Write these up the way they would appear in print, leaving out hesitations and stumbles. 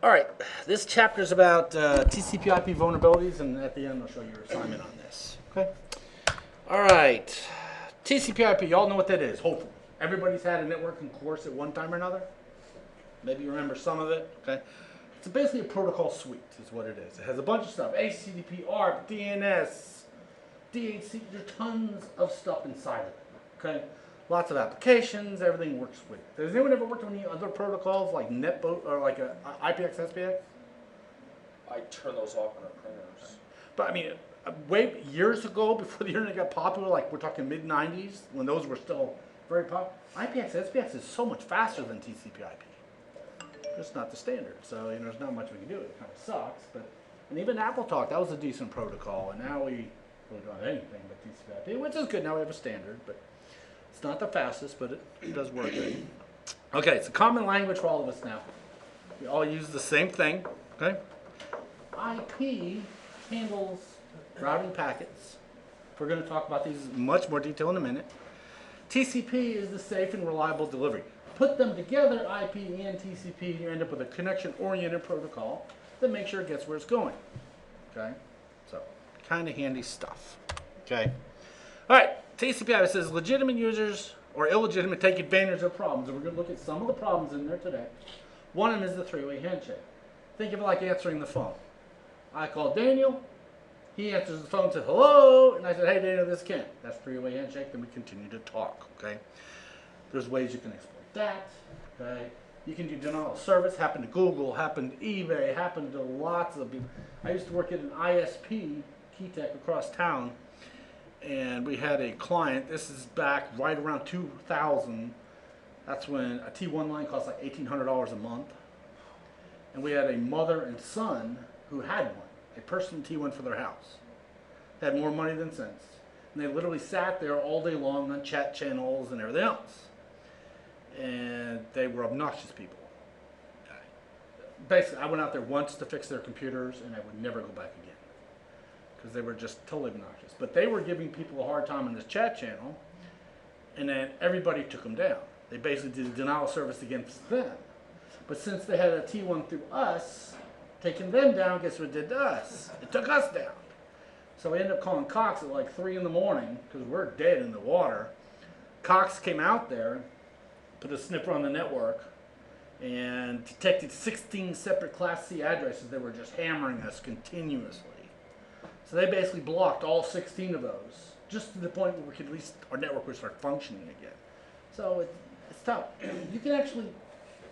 All right, this chapter is about TCP IP vulnerabilities, and at the end I'll show you your assignment on this. Okay. All right, TCP IP. Y'all know what that is. Hopefully, everybody's had a networking course at one time or another. Maybe you remember some of it. Okay. It's basically a protocol suite, is what it is. It has a bunch of stuff: HTTP, ARP, DNS, DHC. There's tons of stuff inside of it. Okay. Lots of applications, everything works with it. Has anyone ever worked on any other protocols like NetBoat or like a IPX, SPX? I turn those off on our printers. But I mean, way years ago, before the internet got popular, like we're talking mid-90s, when those were still very popular, IPX, SPX is so much faster than TCP IP. It's not the standard, so there's not much we can do. It kind of sucks, but and even AppleTalk, that was a decent protocol, and now we really don't have anything but TCP IP, which is good. Now we have a standard, but it's not the fastest, but it does work good. Okay, it's a common language for all of us now. We all use the same thing, okay? IP handles routing packets. We're going to talk about these in much more detail in a minute. TCP is the safe and reliable delivery. Put them together, IP and TCP, you end up with a connection-oriented protocol that makes sure it gets where it's going, okay? So, kind of handy stuff, okay? All right. TCP says legitimate users or illegitimate take advantage of problems. And we're going to look at some of the problems in there today. One of them is the three-way handshake. Think of it like answering the phone. I call Daniel. He answers the phone and says, hello. And I said, hey, Daniel, this is Ken. That's three-way handshake. Then we continue to talk, okay? There's ways you can exploit that, okay? You can do denial of service. Happened to Google, happened to eBay, happened to lots of people. I used to work at an ISP, Keytech, across town. And we had a client, this is back right around 2000. That's when a T1 line cost like $1,800 a month. And we had a mother and son who had one, a personal T1 for their house. They had more money than sense. And they literally sat there all day long on chat channels and everything else. And they were obnoxious people. Basically, I went out there once to fix their computers and I would never go back again, because they were just totally obnoxious. But they were giving people a hard time on this chat channel, and then everybody took them down. They basically did a denial of service against them. But since they had a T1 through us, taking them down, guess what it did to us? It took us down. So we ended up calling Cox at like 3 in the morning, because we're dead in the water. Cox came out there, put a sniffer on the network, and detected 16 separate Class C addresses that were just hammering us continuously. So they basically blocked all 16 of those, just to the point where we could at least our network would start functioning again. So it's tough. You can actually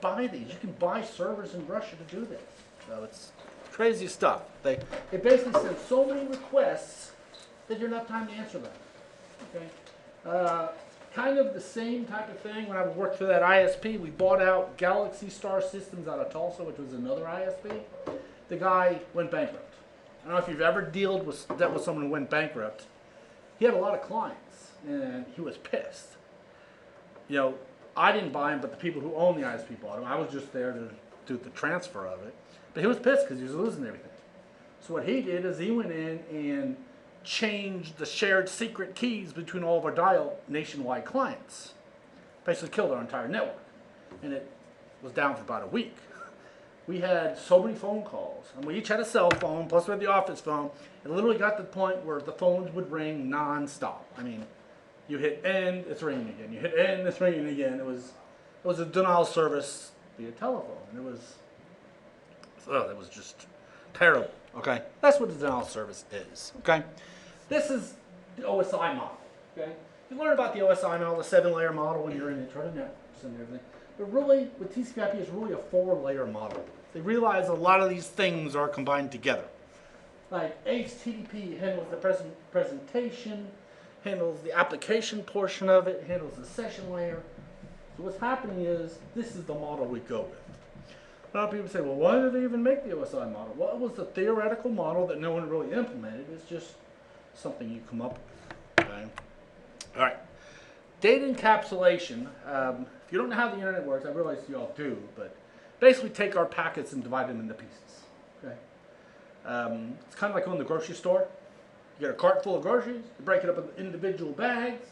buy these. You can buy servers in Russia to do this. So it's crazy stuff. They basically send so many requests that you don't have time to answer them. Okay. Kind of the same type of thing when I worked for that ISP. We bought out Galaxy Star Systems out of Tulsa, which was another ISP. The guy went bankrupt. I don't know if you've ever dealt with someone who went bankrupt. He had a lot of clients, and he was pissed. I didn't buy him, but the people who own the ISP bought him. I was just there to do the transfer of it. But he was pissed because he was losing everything. So what he did is he went in and changed the shared secret keys between all of our dial nationwide clients. Basically killed our entire network. And it was down for about a week. We had so many phone calls, and we each had a cell phone, plus we had the office phone. It literally got to the point where the phones would ring non-stop. I mean, you hit end, it's ringing again. You hit end, it's ringing again. It was a denial service via telephone. It was just terrible. Okay, that's what the denial service is. Okay, this is the OSI model. Okay, you learn about the OSI model, the 7-layer model, when you're in Intro to Networks and everything. But really, with TCP/IP, it's really a 4-layer model. They realize a lot of these things are combined together. Like HTTP handles the presentation, handles the application portion of it, handles the session layer. So what's happening is, this is the model we go with. A lot of people say, well, why did they even make the OSI model? Well, it was a theoretical model that no one really implemented. It's just something you come up with. Okay? All right. Data encapsulation. If you don't know how the internet works, I realize you all do, but basically take our packets and divide them into pieces. Okay? It's kind of like going to the grocery store. You get a cart full of groceries, you break it up into individual bags.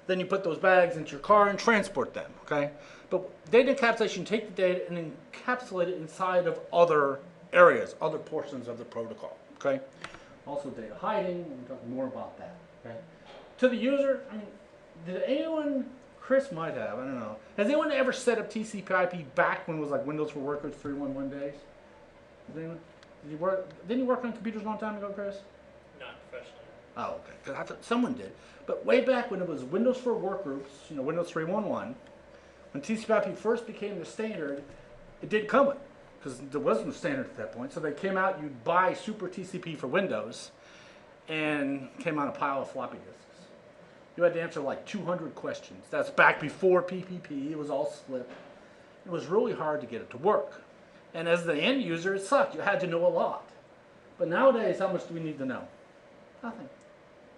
Then you put those bags into your car and transport them, okay? But data encapsulation, take the data and encapsulate it inside of other areas, other portions of the protocol, okay? Also data hiding, we'll talk more about that, okay? To the user, I mean, did anyone, Chris might have, I don't know. Has anyone ever set up TCP IP back when it was like Windows for Workers 3.1.1 days? Did anyone? Didn't you work on computers a long time ago, Chris? Not professionally. Oh, okay. Because I thought someone did. But way back when it was Windows for Workgroups, you know, Windows 3.1.1, when TCP IP first became the standard, it didn't come with it because there wasn't a standard at that point. So they came out, you'd buy Super TCP for Windows, and came on a pile of floppy disks. You had to answer like 200 questions. That's back before PPP. It was all split. It was really hard to get it to work. And as the end user, it sucked. You had to know a lot. But nowadays, how much do we need to know? Nothing.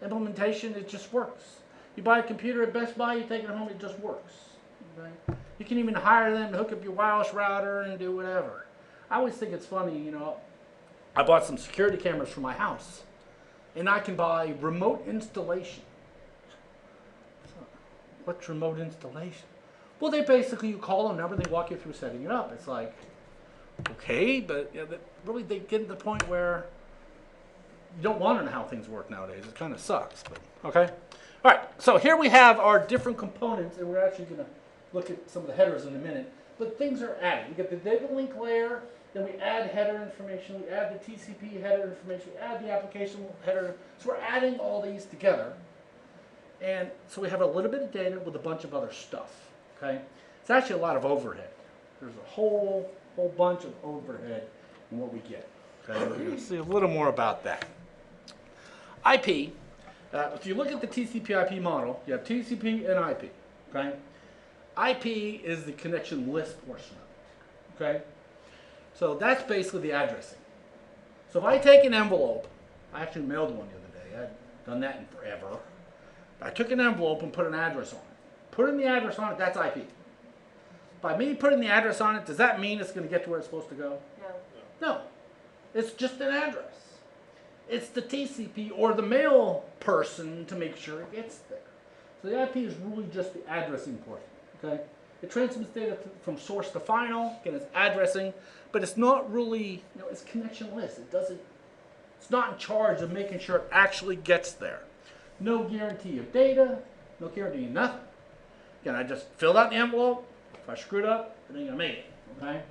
Implementation, it just works. You buy a computer at Best Buy, you take it home, it just works. Okay? You can even hire them to hook up your wireless router and do whatever. I always think it's funny, you know, I bought some security cameras for my house, and I can buy remote installation. What's remote installation? Well, they basically, you call a number, they walk you through setting it up. It's like, okay, but you know, really they get to the point where you don't want to know how things work nowadays. It kind of sucks, but okay. All right, so here we have our different components, and we're actually going to look at some of the headers in a minute. But things are added. We get the data link layer, then we add header information, we add the TCP header information, we add the application header. So we're adding all these together. And so we have a little bit of data with a bunch of other stuff, okay? It's actually a lot of overhead. There's a whole bunch of overhead in what we get, okay? We're going to see a little more about that. IP, if you look at the TCP IP model, you have TCP and IP, okay? IP is the connection list portion of it, okay? So that's basically the addressing. So if I take an envelope, I actually mailed one the other day. I hadn't done that in forever. I took an envelope and put an address on it. Putting the address on it, that's IP. By me putting the address on it, does that mean it's going to get to where it's supposed to go? No. No. It's just an address. It's the TCP or the mail person to make sure it gets there. So the IP is really just the addressing portion. Okay? It transmits data from source to final. Again, it's addressing, but it's not really, you know, it's connection list. It's not in charge of making sure it actually gets there. No guarantee of data, no guarantee of nothing. Again, I just filled out the envelope. If I screwed up, it ain't gonna make it, okay?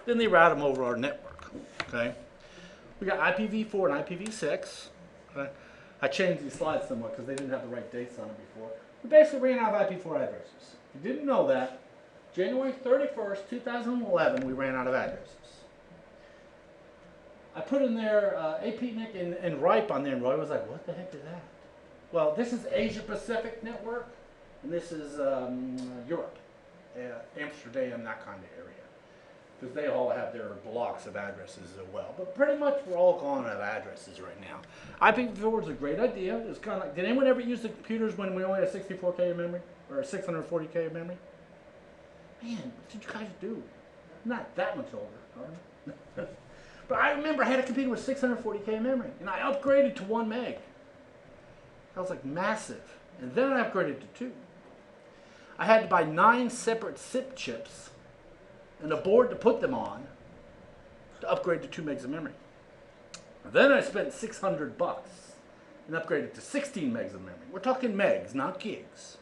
Then they route them over our network, okay? We got IPv4 and IPv6, okay? I changed these slides somewhat because they didn't have the right dates on it before. We basically ran out of IP4 addresses. If you didn't know that, January 31st, 2011, we ran out of addresses. I put in there APNIC and RIPE on there, and Roy was like, what the heck is that? Well, this is Asia Pacific Network, and this is Europe, Amsterdam, that kind of area. Because they all have their blocks of addresses as well. But pretty much we're all gone out of addresses right now. IPv4 is a great idea. It's kind of like, did anyone ever use the computers when we only had 64K of memory? Or 640K of memory? Man, what did you guys do? I'm not that much older, are you? But I remember I had a computer with 640K of memory, and I upgraded to 1 meg. That was like massive. And then I upgraded to 2. I had to buy 9 separate SIP chips and a board to put them on to upgrade to 2 megs of memory. Then I spent $600 and upgraded to 16 megs of memory. We're talking megs, not gigs.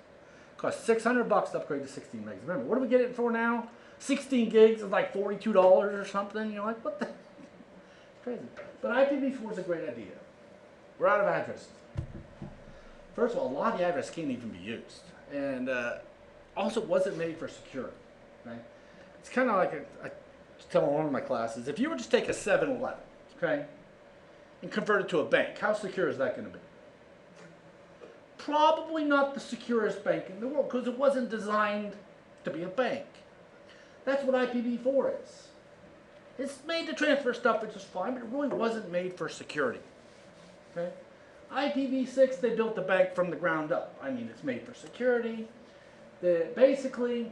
It cost $600 to upgrade to 16 megs of memory. What do we get it for now? 16 gigs is like $42 or something. You're like, what the? It's crazy. But IPv4 is a great idea. We're out of addresses. First of all, a lot of the addresses can't even be used. And also, it wasn't made for security. Right? It's kind of like, I was telling one of my classes, if you were to take a 7-Eleven, okay, and convert it to a bank, how secure is that going to be? Probably not the securest bank in the world, because it wasn't designed to be a bank. That's what IPv4 is. It's made to transfer stuff, which is fine, but it really wasn't made for security. Okay? IPv6, they built the bank from the ground up. I mean, it's made for security. Basically,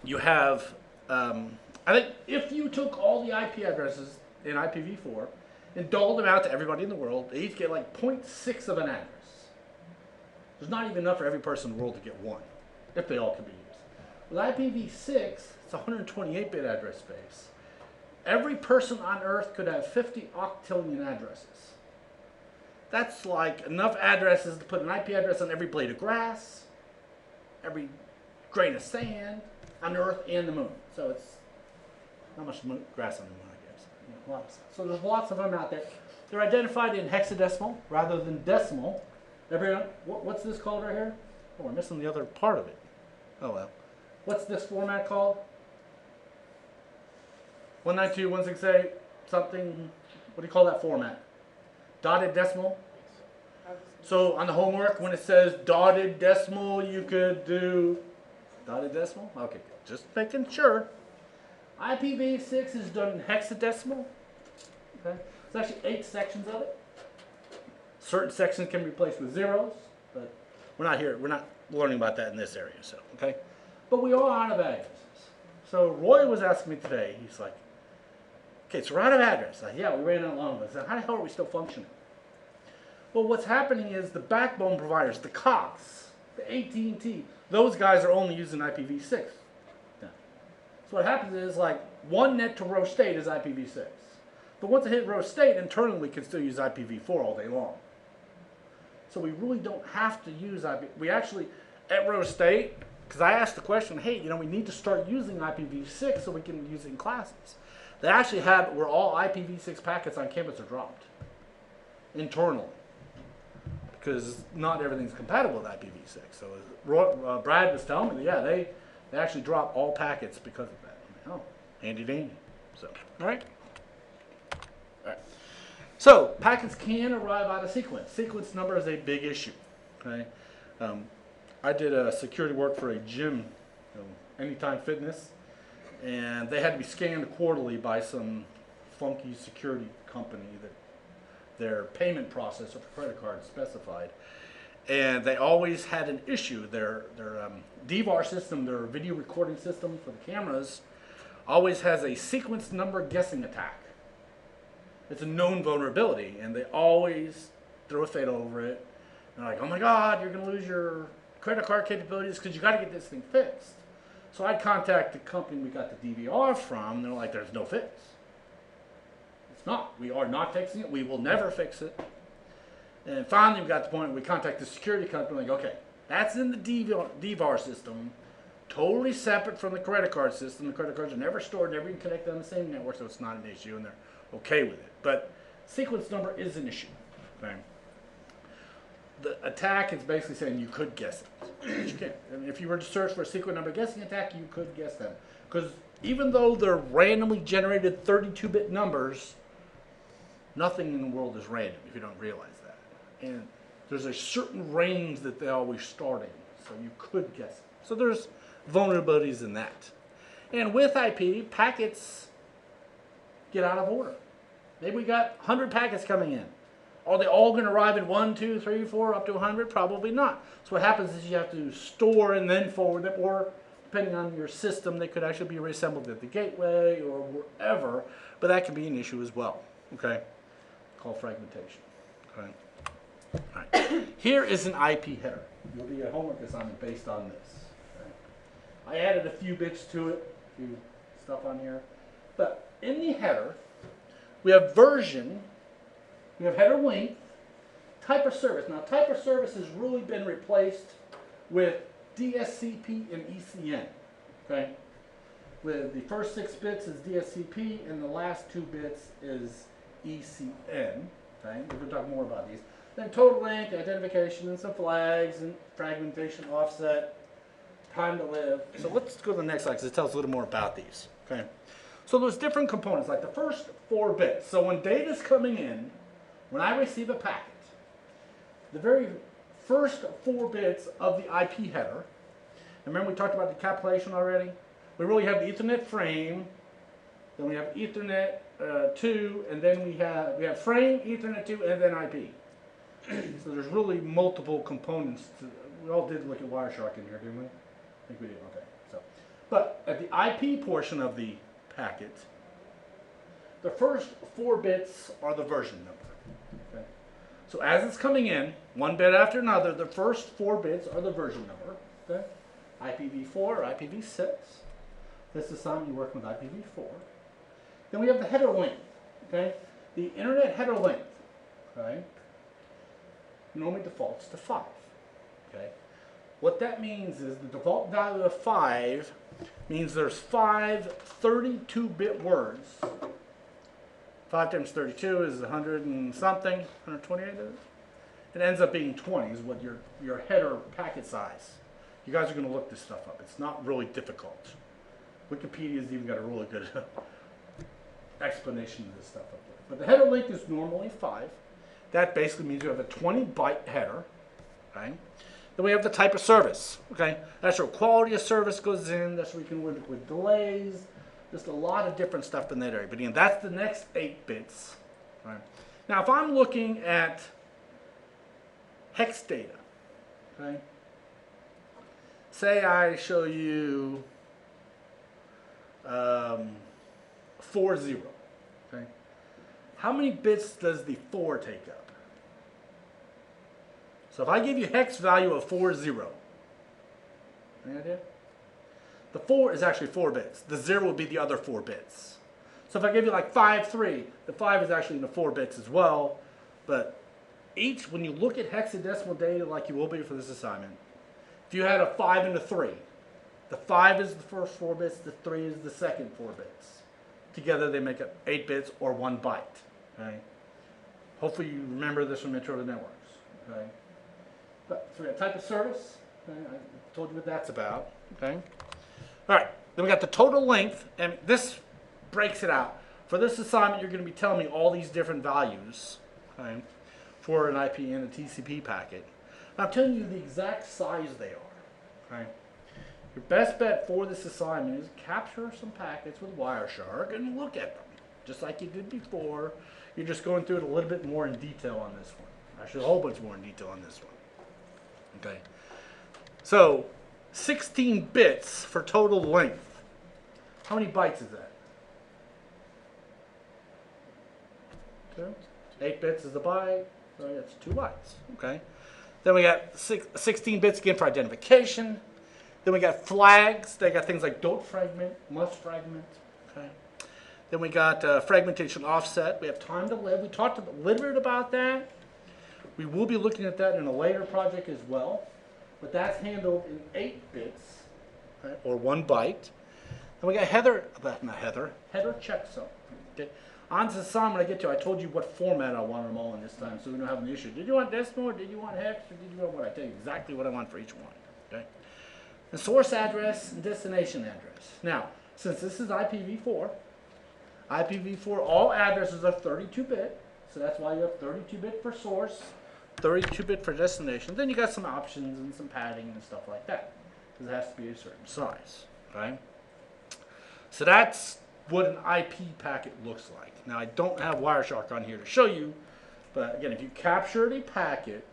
you have, I think if you took all the IP addresses in IPv4 and doled them out to everybody in the world, they each get like 0.6 of an address. There's not even enough for every person in the world to get one, if they all can be used. With IPv6, it's 128-bit address space. Every person on Earth could have 50 octillion addresses. That's like enough addresses to put an IP address on every blade of grass, every grain of sand on Earth and the moon. So it's not much grass on the moon, I guess. You know, a lot of stuff. So there's lots of them out there. They're identified in hexadecimal rather than decimal. Everyone, what's this called right here? Oh, we're missing the other part of it. Oh well. What's this format called? 192.168 something. What do you call that format? Dotted decimal? So on the homework, when it says dotted decimal, you could do dotted decimal? Okay, good. Just making sure. IPv6 is done in hexadecimal. Okay. There's actually 8 sections of it. Certain sections can be replaced with zeros, but we're not here. We're not learning about that in this area. So, okay. But we are out of addresses. So Roy was asking me today. He's like, "Okay, so we're out of address." Like, yeah, we ran out long. I said, "How the hell are we still functioning?" Well, what's happening is the backbone providers, the Cox, the AT&T, those guys are only using IPv6. Yeah. So what happens is, like, one net to row state is IPv6. But once it hit row state, internally we can still use IPv4 all day long. So we really don't have to use we actually, at row state, because I asked the question, hey, you know, we need to start using IPv6 so we can use it in classes. They actually have where all IPv6 packets on campus are dropped internally, because not everything's compatible with IPv6. So Brad was telling me, yeah, they actually drop all packets because of that. I'm like, oh, handy dandy. So, all right. So packets can arrive out of sequence. Sequence number is a big issue. Okay, I did security work for a gym, Anytime Fitness, and they had to be scanned quarterly by some funky security company that their payment processor for credit cards specified, and they always had an issue. Their DVAR system, their video recording system for the cameras, always has a sequence number guessing attack. It's a known vulnerability, and they always throw a fatal over it. And they're like, oh my God, you're going to lose your credit card capabilities because you got to get this thing fixed. So I contact the company we got the DVR from, and they're like, there's no fix. It's not. We are not fixing it. We will never fix it. And finally we got to the point where we contact the security company, like, okay, that's in the DVAR system, totally separate from the credit card system. The credit cards are never stored, never even connected on the same network, so it's not an issue, and they're okay with it. But sequence number is an issue. Okay? The attack is basically saying you could guess it. But you can't. I mean, if you were to search for a sequence number guessing attack, you could guess them. Because even though they're randomly generated 32-bit numbers, nothing in the world is random, if you don't realize that. And there's a certain range that they always start in, so you could guess it. So there's vulnerabilities in that. And with IP, packets get out of order. Maybe we got 100 packets coming in. Are they all going to arrive in 1, 2, 3, 4, up to 100? Probably not. So what happens is you have to store and then forward them, or depending on your system, they could actually be reassembled at the gateway or wherever, but that can be an issue as well. Okay? Called fragmentation. Okay? All right. Here is an IP header. You'll be a homework assignment based on this. Okay? I added a few bits to it, a few stuff on here. But in the header, we have version, we have header length, type of service. Now, type of service has really been replaced with DSCP and ECN. Okay? With the first 6 bits is DSCP and the last 2 bits is ECN. Okay? We're going to talk more about these. Then total length, identification, and some flags, and fragmentation, offset, time to live. So let's go to the next slide because it tells a little more about these. Okay? So there's different components, like the first 4 bits. So when data is coming in, when I receive a packet, the very first 4 bits of the IP header, remember we talked about the encapsulation already? We really have the Ethernet frame, then we have Ethernet 2, and then we have frame, Ethernet 2, and then IP. So there's really multiple components. We all did look at Wireshark in here, didn't we? I think we did. Okay. So, but at the IP portion of the packet, the first 4 bits are the version number. Okay? So as it's coming in, one bit after another, the first 4 bits are the version number. Okay? IPv4 or IPv6. This is something you're working with IPv4. Then we have the header length. Okay? The internet header length. Okay? Normally defaults to 5. Okay? What that means is the default value of 5 means there's 5 32-bit words. 5 times 32 is 100 and something, 128 is it? It ends up being 20 is what your header packet size. You guys are going to look this stuff up. It's not really difficult. Wikipedia's even got a really good explanation of this stuff up there. But the header length is normally 5. That basically means you have a 20-byte header. Okay? Then we have the type of service. Okay? That's where quality of service goes in. That's where you can work with delays. Just a lot of different stuff in that area. But again, that's the next 8 bits. Right? Now, if I'm looking at hex data, okay? Say I show you 40. Okay? How many bits does the 4 take up? So if I give you hex value of 40, any idea? The 4 is actually 4 bits. The 0 would be the other 4 bits. So if I give you like 53, the 5 is actually in the 4 bits as well. But each, when you look at hexadecimal data like you will be for this assignment, if you had a 5 and a 3, the 5 is the first 4 bits, the 3 is the second 4 bits. Together they make up 8 bits or 1 byte. Okay? Hopefully you remember this from Intro to Networks. Okay? But, so we have type of service. Okay? I told you what that's about. Okay? All right, then we got the total length, and this breaks it out. For this assignment, you're going to be telling me all these different values, okay, for an IP and a TCP packet. And I'm telling you the exact size they are. Okay? Your best bet for this assignment is capture some packets with Wireshark and look at them, just like you did before. You're just going through it a little bit more in detail on this one. Actually, a whole bunch more in detail on this one. Okay, so 16 bits for total length. How many bytes is that? 2? 8 bits is a byte, so that's 2 bytes. Okay. Then we got 16 bits again for identification. Then we got flags. They got things like don't fragment, must fragment. Okay. Then we got fragmentation offset. We have time to live. We talked a little bit about that. We will be looking at that in a later project as well. But that's handled in 8 bits, right, or 1 byte. Then we got header checksum. Okay. On this assignment I get to, I told you what format I wanted them all in this time, so we don't have an issue. Did you want decimal, or did you want hex, or did you want what? I tell you exactly what I want for each one. Okay. The source address and destination address. Now, since this is IPv4, all addresses are 32-bit, so that's why you have 32-bit for source, 32-bit for destination. Then you got some options and some padding and stuff like that, because it has to be a certain size, right? So that's what an IP packet looks like. Now I don't have Wireshark on here to show you, but again, if you captured a packet,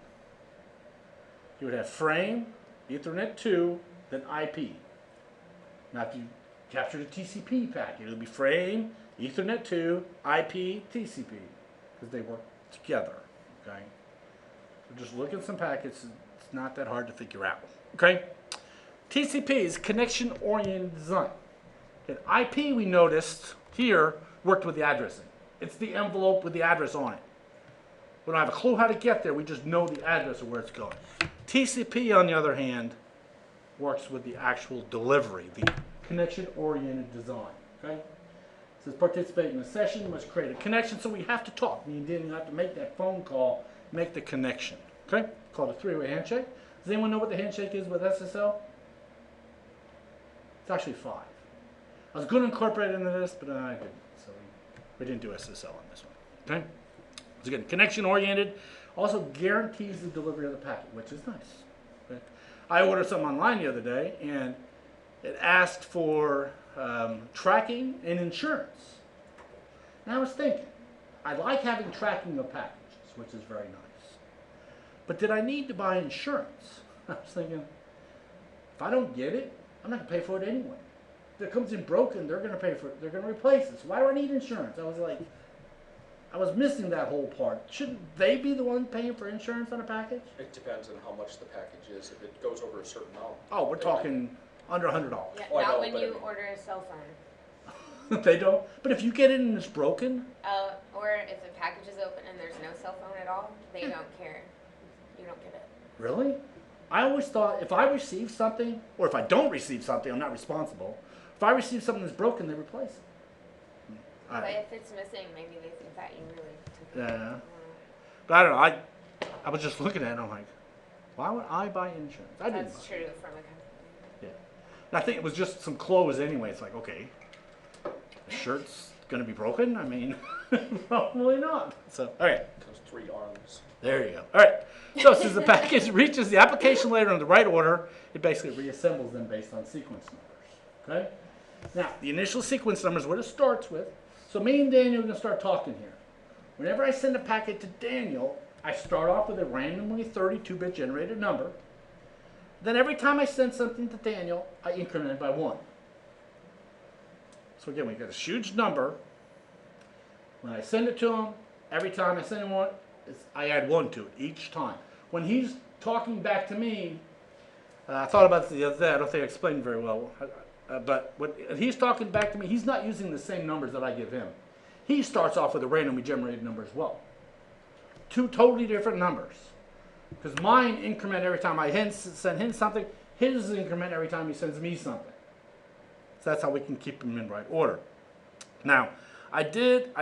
you would have frame, Ethernet 2, then IP. Now if you captured a TCP packet, it would be frame, Ethernet 2, IP, TCP, because they work together, okay? So just look at some packets, it's not that hard to figure out, okay? TCP is connection-oriented design. And IP, we noticed here, worked with the addressing. It's the envelope with the address on it. We don't have a clue how to get there, we just know the address of where it's going. TCP, on the other hand, works with the actual delivery, the connection-oriented design, okay? It says participate in the session, you must create a connection, so we have to talk. You didn't have to make that phone call, make the connection, okay? Called a 3-way handshake. Does anyone know what the handshake is with SSL? It's actually 5. I was going to incorporate it into this, but I didn't. So we didn't do SSL on this one. Okay? So again, connection-oriented also guarantees the delivery of the packet, which is nice. Okay? I ordered something online the other day, and it asked for tracking and insurance. And I was thinking, I like having tracking of packages, which is very nice. But did I need to buy insurance? I was thinking, if I don't get it, I'm not going to pay for it anyway. If it comes in broken, they're going to pay for it. They're going to replace it. So why do I need insurance? I was like, I was missing that whole part. Shouldn't they be the one paying for insurance on a package? It depends on how much the package is. If it goes over a certain amount. Oh, we're talking under $100. Yeah, Oh, I not know, when but you I mean- order a cell phone. They don't. But if you get it and it's broken, Or if the package is open and there's no cell phone at all, they don't care. You don't get it. really? I always thought if I receive something, or if I don't receive something, I'm not responsible. If I receive something that's broken, they replace it. But if it's missing, maybe they think that you really took it. Yeah. But I don't know. I was just looking at it and I'm like, why would I buy insurance? I didn't. That's buy it. true from a company. Yeah. And I think it was just some clothes anyway. It's like, okay, the shirt's going to be broken? I mean, probably not. So, all right. Those 3 arms. There you go. All right. So since the package reaches the application layer in the right order, it basically reassembles them based on sequence numbers. Okay? Now, the initial sequence number is what it starts with. So me and Daniel are going to start talking here. Whenever I send a packet to Daniel, I start off with a randomly 32-bit generated number. Then every time I send something to Daniel, I increment it by 1. So again, we get a huge number. When I send it to him, every time I send him one, I add 1 to it each time. When he's talking back to me, I thought about this the other day. I don't think I explained it very well. But when he's talking back to me, he's not using the same numbers that I give him. He starts off with a randomly generated number as well. 2 totally different numbers. Because mine increment every time I send him something. His increment every time he sends me something. So that's how we can keep them in right order. Now, I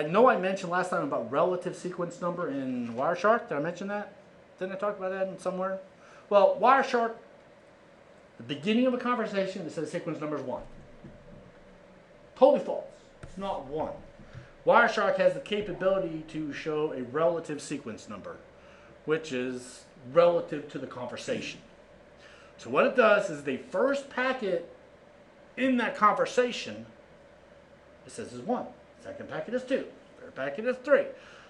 know I mentioned last time about relative sequence number in Wireshark. Did I mention that? Didn't I talk about that in somewhere? Well, Wireshark, the beginning of a conversation, it says sequence number is 1. Totally false. It's not 1. Wireshark has the capability to show a relative sequence number, which is relative to the conversation. So what it does is the first packet in that conversation, it says is 1. Second packet is 2. Third packet is 3.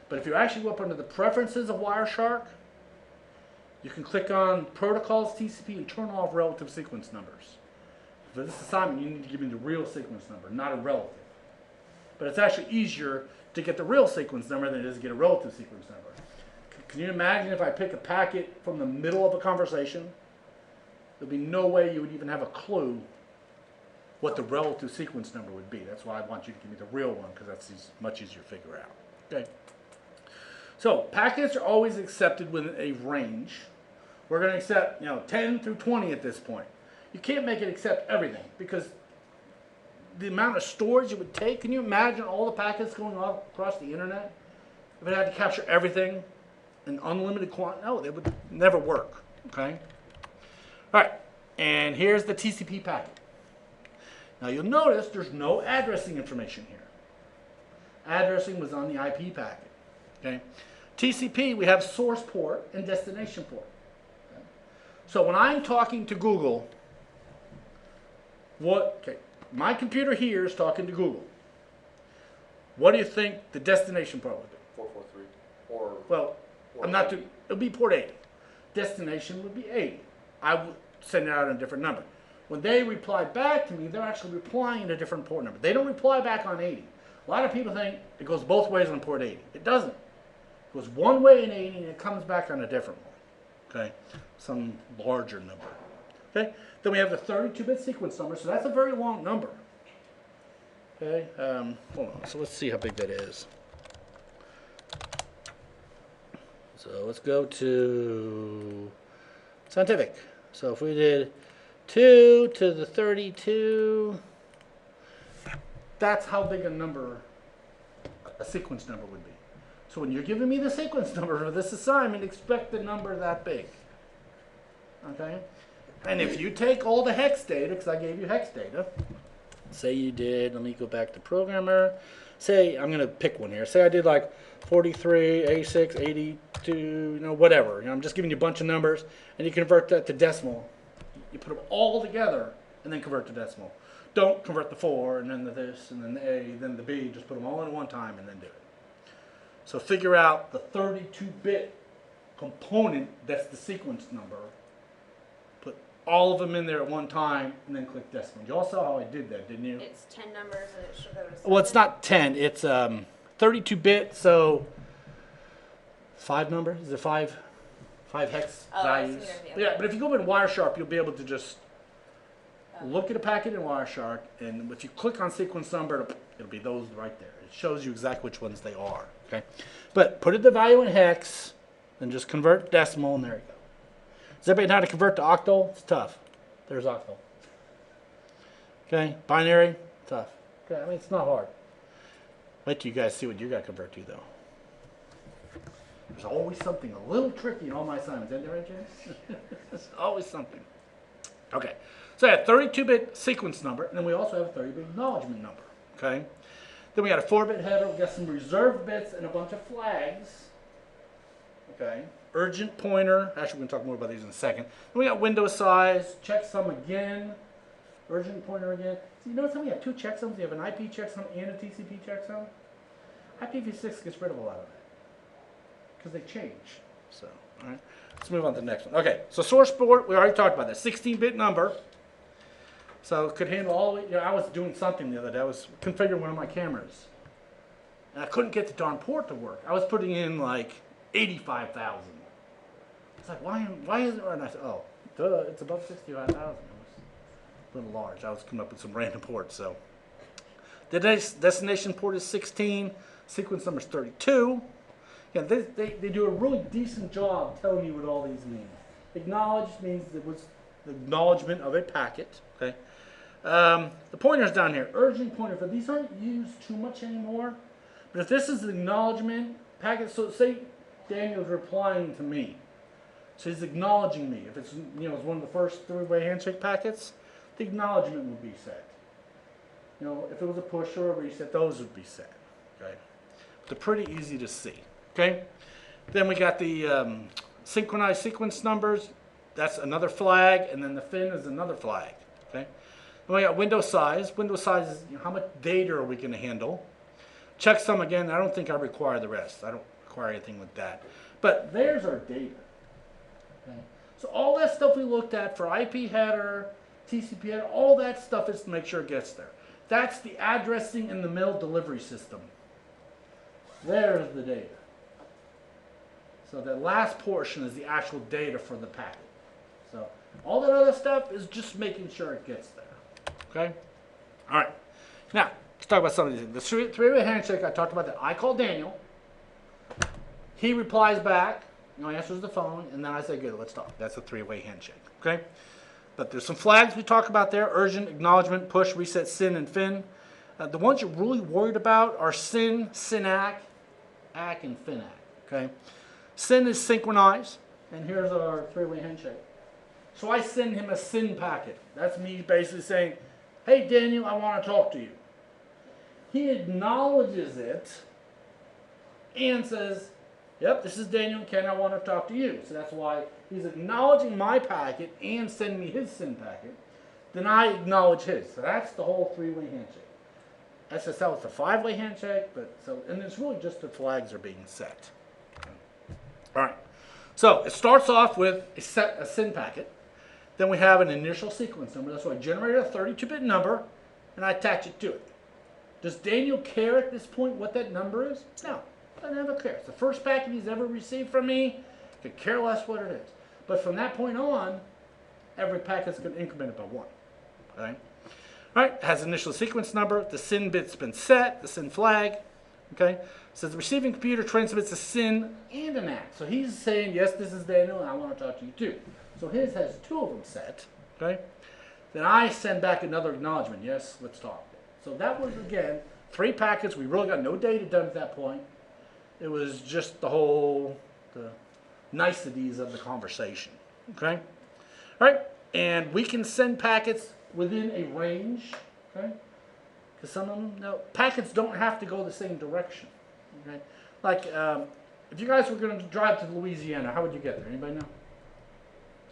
But if you actually go up under the preferences of Wireshark, you can click on Protocols TCP and turn off relative sequence numbers. For this assignment, you need to give me the real sequence number, not a relative. But it's actually easier to get the real sequence number than it is to get a relative sequence number. Can you imagine if I pick a packet from the middle of a conversation? There'd be no way you would even have a clue what the relative sequence number would be. That's why I want you to give me the real one, because that's much easier to figure out. Okay. So packets are always accepted within a range. We're going to accept, 10 through 20 at this point. You can't make it accept everything, because the amount of storage it would take. Can you imagine all the packets going all across the internet? If it had to capture everything in unlimited quantity, no, it would never work. Okay. All right, and here's the TCP packet. Now you'll notice there's no addressing information here. Addressing was on the IP packet. Okay. TCP, we have source port and destination port. Okay. So when I'm talking to Google, my computer here is talking to Google. What do you think the destination port would be? 443. Or Well, or I'm not 80. it'll be port 80. Destination would be 80. I would send it out on a different number. When they reply back to me, they're actually replying at a different port number. They don't reply back on 80. A lot of people think it goes both ways on port 80. It doesn't. It goes one way in 80 and it comes back on a different one. Okay? Some larger number. Okay? Then we have the 32-bit sequence number, so that's a very long number. Okay? Hold on. So let's see how big that is. So let's go to scientific. So if we did 2 to the 32, that's how big a number a sequence number would be. So when you're giving me the sequence number for this assignment, expect the number that big. Okay? And if you take all the hex data, because I gave you hex data, say you did, let me go back to programmer, say, I'm going to pick one here, say I did like 43, 86, 82, whatever. I'm just giving you a bunch of numbers, and you convert that to decimal. You put them all together, and then convert to decimal. Don't convert the 4, and then the this, and then the A, then the B. Just put them all in one time, and then do it. So figure out the 32-bit component that's the sequence number. Put all of them in there at one time, and then click decimal. You all saw how I did that, didn't you? It's 10 numbers and it should go to 7. Well, it's not 10. It's 32-bit, so 5 number? Is it 5 hex Oh, I see values? what you're- Yeah, but if you go in Wireshark, you'll be able to just look at a packet in Wireshark, and if you click on sequence number, it'll be those right there. It shows you exactly which ones they are. Okay, but put the value in hex, and just convert decimal, and there you go. Does everybody know how to convert to octal? It's tough. There's octal. Okay, binary, tough. Okay, I mean it's not hard. Wait till you guys see what you got to convert to, though. There's always something a little tricky in all my assignments, isn't there, James? There's always something. Okay, so I had 32-bit sequence number, and then we also have a 30-bit acknowledgement number. Okay, then we got a 4-bit header. We got some reserved bits and a bunch of flags. Okay, urgent pointer. Actually, we're going to talk more about these in a second. Then we got window size, checksum again, urgent pointer again. So you notice how we have 2 checksums? You have an IP checksum and a TCP checksum. IPv6 gets rid of a lot of that because they change. So, all right, let's move on to the next one. Okay, so source port, we already talked about that, 16-bit number. So it could handle all the way. You know, I was doing something the other day. I was configuring one of my cameras, and I couldn't get the darn port to work. I was putting in like 85,000. It's like, why is it? And I said, oh, duh, it's above 65,000. It was a little large. I was coming up with some random ports. So the destination port is 16. Sequence number is 32. Yeah, they do a really decent job telling you what all these mean. Acknowledged means it was the acknowledgement of a packet. Okay. The pointer's down here. Urgent pointer. But these aren't used too much anymore. But if this is the acknowledgement packet, so say Daniel's replying to me, so he's acknowledging me. If it's it's one of the first 3-way handshake packets, the acknowledgement would be set. You know, if it was a push or a reset, those would be set. Okay. They're pretty easy to see. Okay. Then we got the synchronized sequence numbers. That's another flag, and then the fin is another flag. Okay. Then we got window size. Window size is how much data are we going to handle. Checksum again. I don't think I require the rest. I don't require anything with that. But there's our data. Okay. So all that stuff we looked at for IP header, TCP header, all that stuff is to make sure it gets there. That's the addressing and the mail delivery system. There's the data. So that last portion is the actual data for the packet. So all that other stuff is just making sure it gets there. Okay? All right. Now, let's talk about some of these things. The 3-way handshake, I talked about that. I call Daniel. He replies back. Answers the phone. And then I say, good, let's talk. That's a 3-way handshake. Okay? But there's some flags we talk about there. Urgent, acknowledgement, push, reset, SYN, and FIN. The ones you're really worried about are SYN, SYN-ACK, ACK, and FIN-ACK. Okay? SYN is synchronized. And here's our 3-way handshake. So I send him a SYN packet. That's me basically saying, hey, Daniel, I want to talk to you. He acknowledges it and says, yep, this is Daniel and Ken, I want to talk to you. So that's why he's acknowledging my packet and sending me his SYN packet. Then I acknowledge his. So that's the whole 3-way handshake. SSL is a 5-way handshake, and it's really just the flags are being set. All right. So it starts off with a SYN packet. Then we have an initial sequence number. That's why I generate a 32-bit number, and I attach it to it. Does Daniel care at this point what that number is? No, doesn't have a care. It's the first packet he's ever received from me. Could care less what it is. But from that point on, every packet's going to increment it by 1. Okay? All right, it has initial sequence number. The SYN bit's been set, the SYN flag. Okay? It says the receiving computer transmits a SYN and an ACK. So he's saying, yes, this is Daniel, and I want to talk to you too. So his has 2 of them set. Okay? Then I send back another acknowledgement. Yes, let's talk. So that was, again, 3 packets. We really got no data done at that point. It was just the niceties of the conversation. Okay? All right? And we can send packets within a range. Okay? Because some of them, packets don't have to go the same direction. Okay? Like, if you guys were going to drive to Louisiana, how would you get there? Anybody know?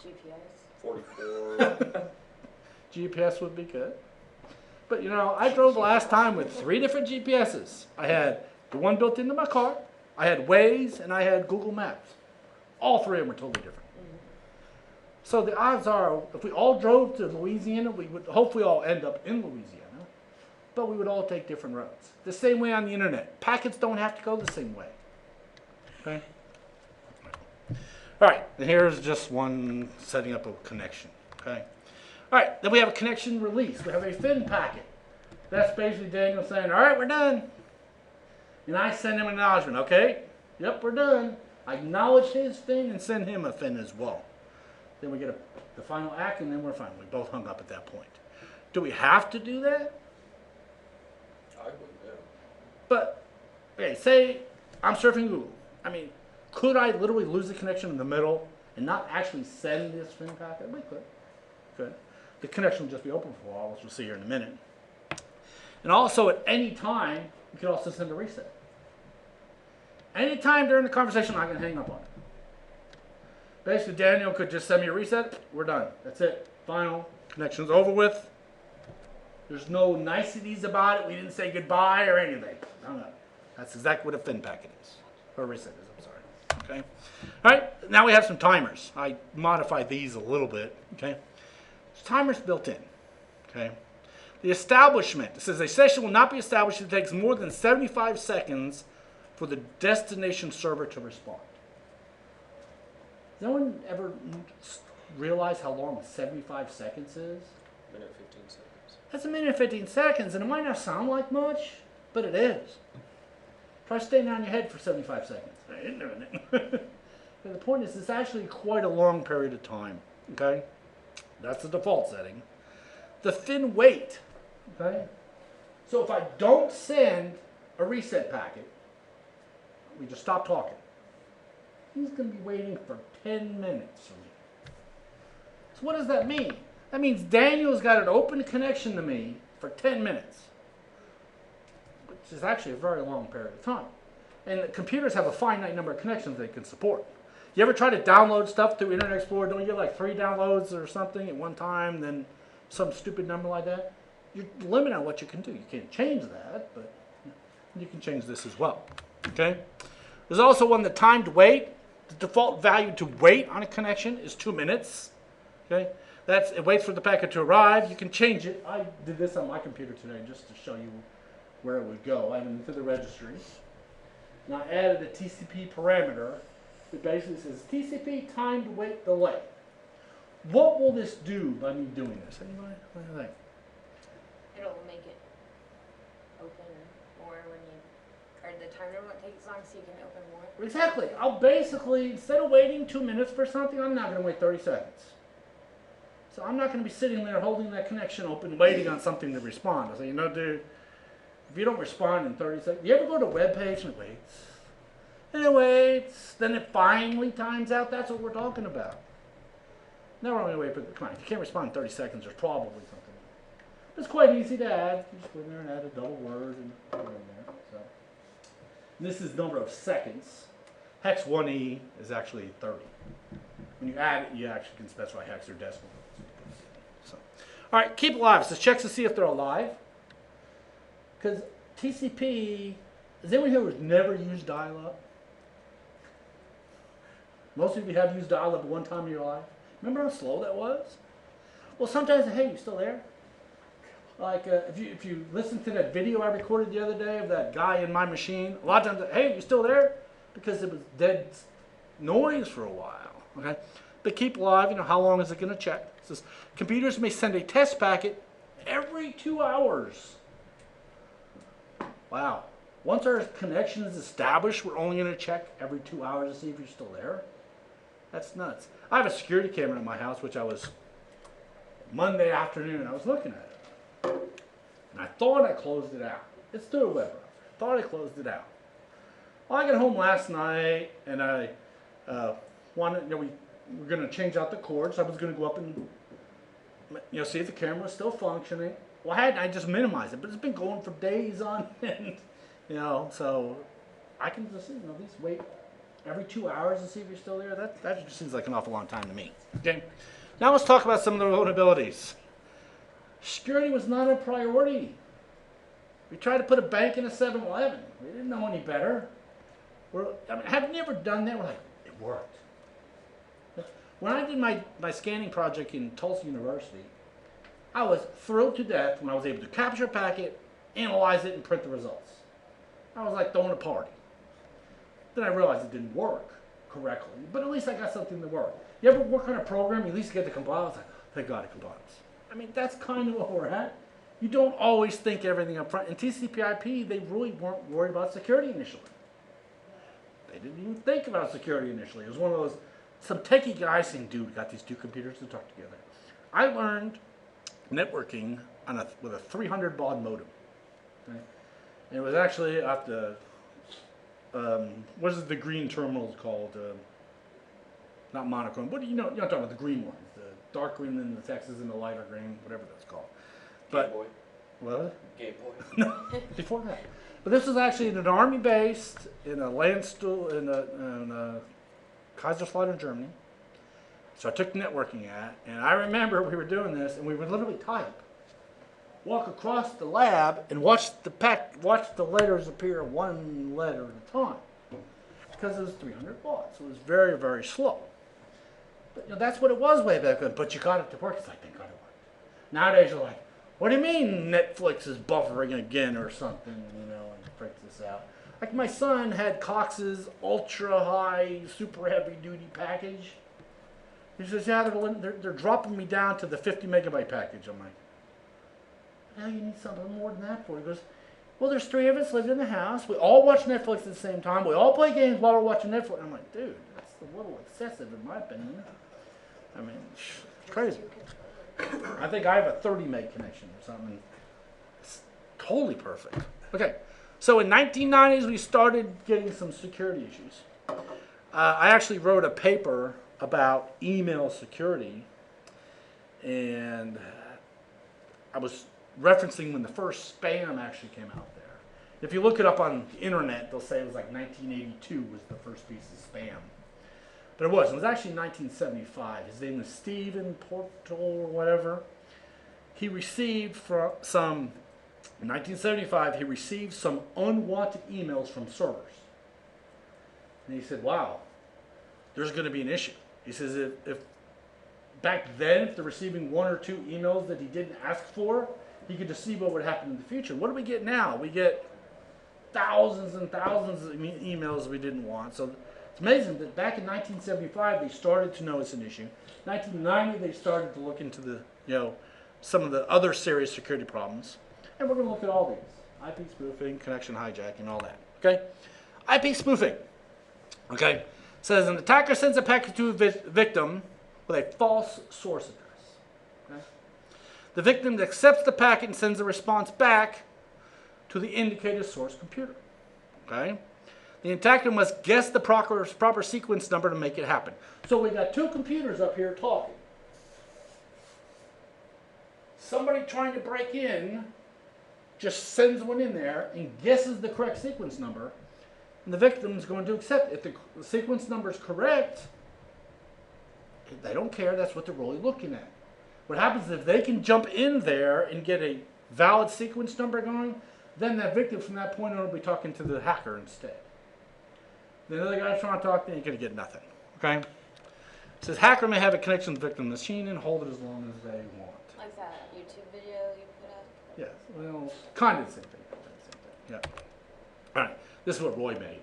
GPS. 44. GPS would be good. But I drove last time with 3 different GPSs. I had the one built into my car, I had Waze, and I had Google Maps. All 3 of them were totally different. So the odds are, if we all drove to Louisiana, we would hopefully all end up in Louisiana. but we would all take different roads. The same way on the internet. Packets don't have to go the same way. Okay? All right, and here's just one setting up a connection. Okay? All right, then we have a connection release. We have a FIN packet. That's basically Daniel saying, all right, we're done. And I send him an acknowledgement. Okay? Yep, we're done. I acknowledge his FIN and send him a FIN as well. Then we get the final act, and then we're fine. We both hung up at that point. Do we have to do that? I would, yeah. But, okay, say I'm surfing Google. I mean, could I literally lose the connection in the middle and not actually send this FIN packet? We could. Could. The connection will just be open for a while, which we'll see here in a minute. And also, at any time, you could also send a reset. Any time during the conversation, I'm not going to hang up on it. Basically, Daniel could just send me a reset. We're done. That's it. Final. Connection's over with. There's no niceties about it. We didn't say goodbye or anything. Hung up. That's exactly what a FIN packet is. Or a reset is, I'm sorry. Okay? All right. Now we have some timers. I modified these a little bit. Okay? There's timers built in. Okay? The establishment. It says a session will not be established if it takes more than 75 seconds for the destination server to respond. Does anyone ever realize how long 75 seconds is? Minute 15 seconds. That's a minute and 15 seconds, and it might not sound like much, but it is. Try staying on your head for 75 seconds. I ain't doing it. The point is, it's actually quite a long period of time. Okay? That's the default setting. The FIN wait. Okay? So if I don't send a reset packet, we just stop talking. He's going to be waiting for 10 minutes for me. So what does that mean? That means Daniel's got an open connection to me for 10 minutes, which is actually a very long period of time. And the computers have a finite number of connections they can support. You ever try to download stuff through Internet Explorer? Don't you get like 3 downloads or something at one time, then some stupid number like that? You're limited on what you can do. You can't change that, but you can change this as well. Okay? There's also one, the timed wait. The default value to wait on a connection is 2 minutes. Okay? It waits for the packet to arrive. You can change it. I did this on my computer today just to show you where it would go. I went into the registry. And I added a TCP parameter. It basically says TCP timed wait delay. What will this do by me doing this? Anybody? What do you think? It'll make it open more when you, or the timer won't take as long so you can open more. Exactly. I'll basically, instead of waiting 2 minutes for something, I'm not going to wait 30 seconds. So I'm not going to be sitting there holding that connection open, waiting on something to respond. I say, you know, dude, if you don't respond in 30 seconds, you ever go to a web page and it waits? And it waits, then it finally times out. That's what we're talking about. Now we're only wait for the client. If you can't respond in 30 seconds, there's probably something. It's quite easy to add. You just go in there and add a double word and put it in there. So. And this is number of seconds. Hex 1E is actually 30. When you add it, you actually can specify hex or decimal. So. All right, keep alive. So check to see if they're alive. Because TCP, is anyone here who's never used dial-up? Most of you have used dial-up at one time in your life. Remember how slow that was? Well, sometimes, hey, you still there? Like if you listen to that video I recorded the other day of that guy in my machine, a lot of times, hey, you still there? Because it was dead noise for a while. Okay, but keep alive. You know, how long is it going to check? It says computers may send a test packet every 2 hours. Wow. Once our connection is established, we're only going to check every 2 hours to see if you're still there. That's nuts. I have a security camera in my house, which I was Monday afternoon. I was looking at it, and I thought I closed it out. It's through a web browser. Thought I closed it out. Well, I got home last night, and I wanted. You know, we were going to change out the cords. I was going to go up and see if the camera was still functioning. Well, I just minimized it, but it's been going for days on end. So I can just at least wait every 2 hours to see if you're still there. That just seems like an awful long time to me. Okay. Now let's talk about some of the vulnerabilities. Security was not a priority. We tried to put a bank in a 7-Eleven. We didn't know any better. Have you ever done that? We're like, it worked. When I did my scanning project in Tulsa University, I was thrilled to death when I was able to capture a packet analyze it and print the results. I was like throwing a party. Then I realized it didn't work correctly, but at least I got something to work. You ever work on a program, you at least get to compile, it's like, thank God it compiles. I mean, that's kind of what we're at. You don't always think everything up front. In TCP/IP, they really weren't worried about security initially. They didn't even think about security initially. It was one of those, some techie guys saying, dude, got these two computers to talk together. I learned networking on with a 300 baud modem. Okay? And it was actually at the, what is the green terminals called? Not monochrome, but you know I'm talking about the green ones. The dark green and the Texas and the lighter green, whatever that's called. But, Game Boy. what? Game Boy. No, before that. But this was actually in an army base in a Landstuhl in a Kaiserslautern, Germany. So I took networking at, and I remember we were doing this, and we would literally type, walk across the lab, and watch the letters appear one letter at a time, because it was 300 watts. So it was very, very slow. But you know, that's what it was way back then. But you got it to work. It's like, thank God it worked. Nowadays you're like, what do you mean Netflix is buffering again or something? You know, and freaks this out. Like my son had Cox's ultra high, super heavy duty package. He says, yeah, they're dropping me down to the 50 megabyte package. I'm like, now you need something more than that for? He goes, well, there's 3 of us living in the house. We all watch Netflix at the same time. We all play games while we're watching Netflix. I'm like, dude, that's a little excessive in my opinion. I mean, it's crazy. I think I have a 30 meg connection or something. It's totally perfect. Okay, so in 1990s we started getting some security issues. I actually wrote a paper about email security, and I was referencing when the first spam actually came out there. If you look it up on the internet, they'll say it was like 1982 was the first piece of spam. But it was actually 1975. His name was Stephen Portal or whatever. He received in 1975, he received some unwanted emails from servers. And he said, wow, there's going to be an issue. He says if back then, if they're receiving 1 or 2 emails that he didn't ask for, he could just see what would happen in the future. What do we get now? We get thousands and thousands of emails we didn't want. So it's amazing that back in 1975 they started to notice an issue. 1990 they started to look into the some of the other serious security problems, and we're going to look at all these: IP spoofing, connection hijacking, all that. Okay, IP spoofing. Okay, says an attacker sends a packet to a victim with a false source address. Okay, the victim accepts the packet and sends a response back to the indicated source computer. Okay. The attacker must guess the proper sequence number to make it happen. So we got 2 computers up here talking. Somebody trying to break in just sends one in there and guesses the correct sequence number, and the victim is going to accept it. If the sequence number is correct, they don't care. That's what they're really looking at. What happens is if they can jump in there and get a valid sequence number going, then that victim from that point on will be talking to the hacker instead. The other guy trying to talk, then you're going to get nothing. Okay? It says hacker may have a connection to the victim machine and hold it as long as they want. Like that YouTube video you put up? Yes. Well, kind of the same thing. Yeah. All right. This is what Roy made.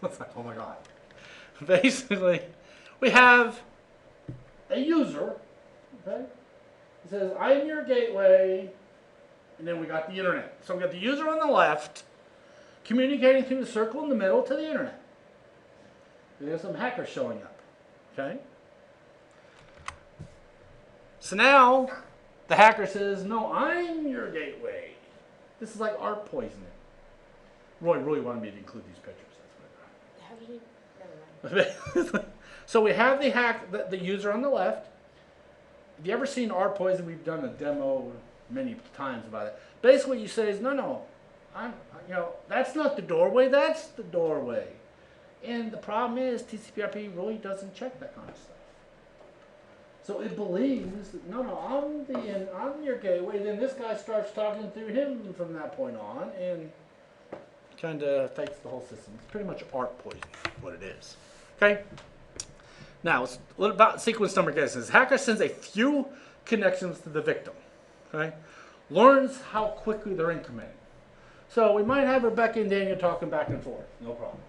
It's like, oh my God. Basically, we have a user. Okay? It says, I am your gateway. And then we got the internet. So we got the user on the left communicating through the circle in the middle to the internet. There's some hackers showing up. Okay? So now the hacker says, no, I'm your gateway. This is like art poisoning. Roy really wanted me to include these pictures. That's How did he? Never mind. So we have the user on the left. Have you ever seen art poisoning? We've done a demo many times about it. Basically, what you say is, no, that's not the doorway, that's the doorway. And the problem is, TCP/IP really doesn't check that kind of stuff. So it believes that, no, I'm your gateway. Then this guy starts talking through him from that point on, and kind of fakes the whole system. It's pretty much art poisoning, what it is. Okay? Now, it's a little about sequence number guesses. Hacker sends a few connections to the victim. Okay? learns how quickly they're incrementing. So we might have Rebecca and Daniel talking back and forth, no problem.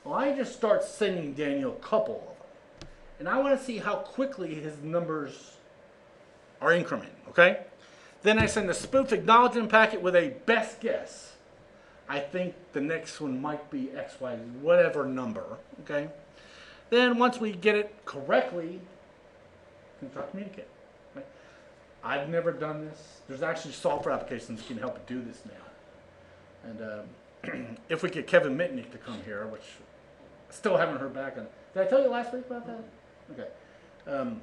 Well, I just start sending Daniel a couple of them. And I want to see how quickly his numbers are incrementing, okay? Then I send a spoof acknowledgement packet with a best guess. I think the next one might be XY, whatever number, okay? Then once we get it correctly, we can start communicating. Okay? I've never done this. There's actually software applications that can help do this now. And if we get Kevin Mitnick to come here, which I still haven't heard back on. Did I tell you last week about that? Okay.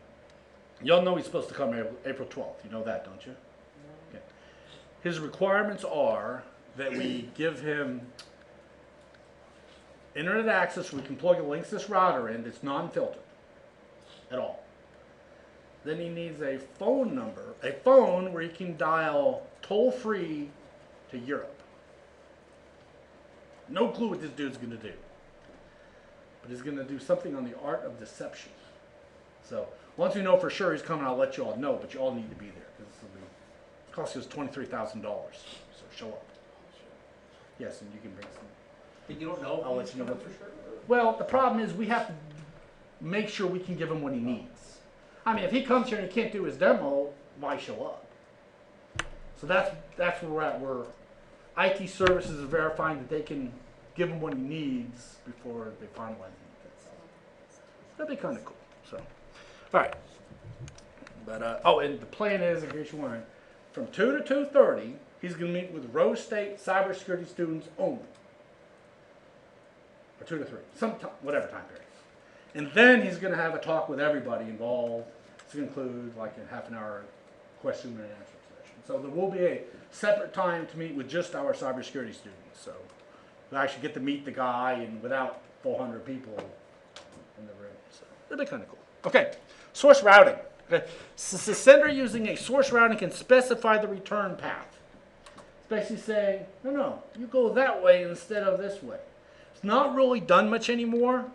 Y'all know he's supposed to come April 12th. You know that, don't you? Okay. His requirements are that we give him internet access so we can plug a Linksys router in that's non-filtered at all. Then he needs a phone number, a phone where he can dial toll-free to Europe. No clue what this dude's going to do. But he's going to do something on the art of deception. So once we know for sure he's coming, I'll let you all know, but you all need to be there because it costs us $23,000. So show up. Yes, and you can bring some. But you don't know. I'll let you know what for sure. Well, the problem is we have to make sure we can give him what he needs. I mean, if he comes here and he can't do his demo, why show up? So that's where we're at. Where IT services is verifying that they can give him what he needs before they finalize it. That'd be kind of cool. So, all right. But oh, and the plan is, in case you want, from 2 to 2:30, he's going to meet with Rose State cybersecurity students only. Or 2 to 3, whatever time period. And then he's going to have a talk with everybody involved. It's going to include like a half an hour question and answer session. So there will be a separate time to meet with just our cybersecurity students. So we'll actually get to meet the guy and without 400 people in the room. So that'd be kind of cool. Okay, source routing. Okay, so the sender using a source routing can specify the return path. It's basically saying, no, you go that way instead of this way. It's not really done much anymore.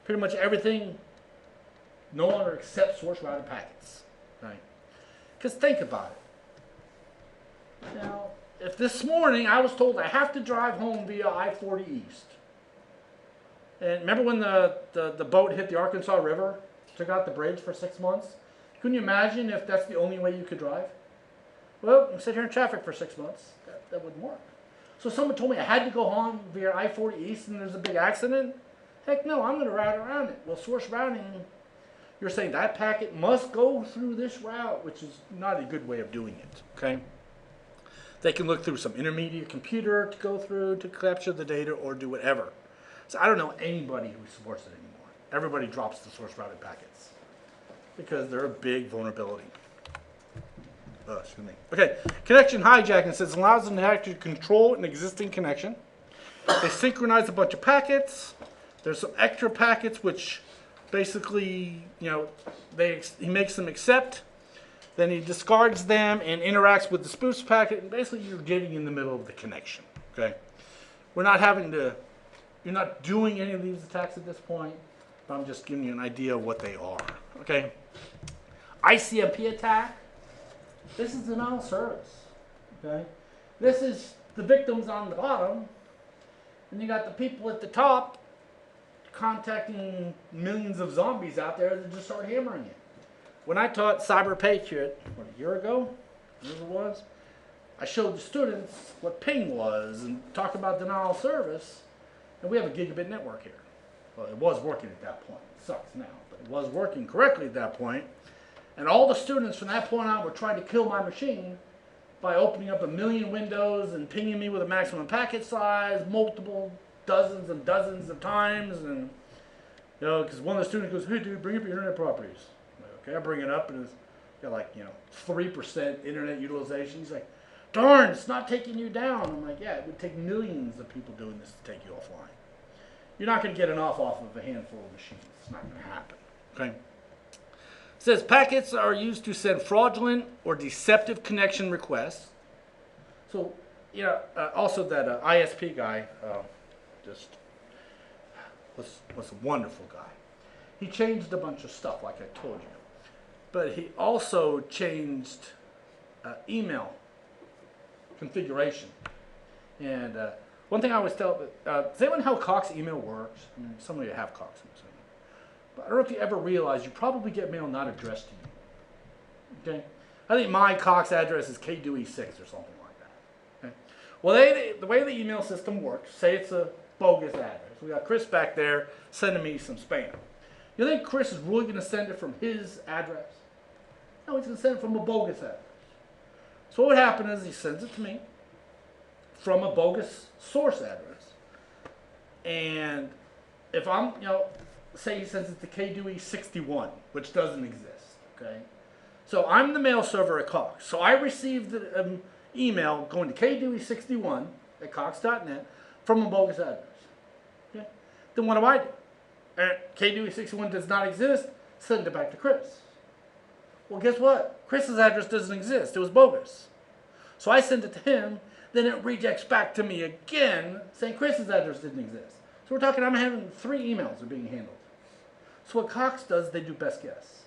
Pretty much everything no longer accepts source routed packets. Right? Because think about it. Now, if this morning I was told I have to drive home via I-40 East, and remember when the boat hit the Arkansas River, took out the bridge for 6 months? Couldn't you imagine if that's the only way you could drive? Well, you sit here in traffic for 6 months. That wouldn't work. So someone told me I had to go home via I-40 East and there's a big accident. Heck no, I'm going to route around it. Well, source routing, you're saying that packet must go through this route, which is not a good way of doing it, okay? They can look through some intermediate computer to go through to capture the data or do whatever. So I don't know anybody who supports it anymore. Everybody drops the source routed packets because they're a big vulnerability. Excuse me. Okay, connection hijacking says allows an attacker to control an existing connection. They synchronize a bunch of packets. There's some extra packets which basically, he makes them accept. Then he discards them and interacts with the spoofs packet. And basically, you're getting in the middle of the connection. Okay, you're not doing any of these attacks at this point. But I'm just giving you an idea of what they are. Okay, ICMP attack. This is denial of service. Okay, this is the victims on the bottom, and you got the people at the top contacting millions of zombies out there that just start hammering it. When I taught Cyber Patriot, a year ago, whatever it was, I showed the students what ping was and talked about denial of service, and we have a gigabit network here. Well, it was working at that point. It sucks now, but it was working correctly at that point. And all the students from that point on were trying to kill my machine by opening up 1 million windows and pinging me with a maximum packet size, multiple dozens and dozens of times. And, because one of the students goes, hey, dude, bring up your internet properties. I'm like, okay, I bring it up, and it's got 3% internet utilization. He's like, darn, it's not taking you down. I'm like, yeah, it would take millions of people doing this to take you offline. You're not going to get an off of a handful of machines. It's not going to happen. Okay? It says packets are used to send fraudulent or deceptive connection requests. So, also that ISP guy was a wonderful guy. He changed a bunch of stuff, like I told you. But he also changed email configuration. And one thing I always tell, does anyone know how Cox email works? I mean, some of you have Cox email. But I don't know if you ever realize you probably get mail not addressed to you. Okay? I think my Cox address is KDewey6 or something like that. Okay? Well, the way the email system works, say it's a bogus address. We got Chris back there sending me some spam. You think Chris is really going to send it from his address? No, he's going to send it from a bogus address. So what would happen is he sends it to me from a bogus source address. And if I'm, say he sends it to KDewey61, which doesn't exist, okay? So I'm the mail server at Cox. So I received the email going to KDewey61 at Cox.net from a bogus address. Okay? Then what do? KDewey61 does not exist, send it back to Chris. Well, guess what? Chris's address doesn't exist. It was bogus. So I send it to him, then it rejects back to me again, saying Chris's address didn't exist. So we're talking, I'm having 3 emails are being handled. So what Cox does, they do best guess.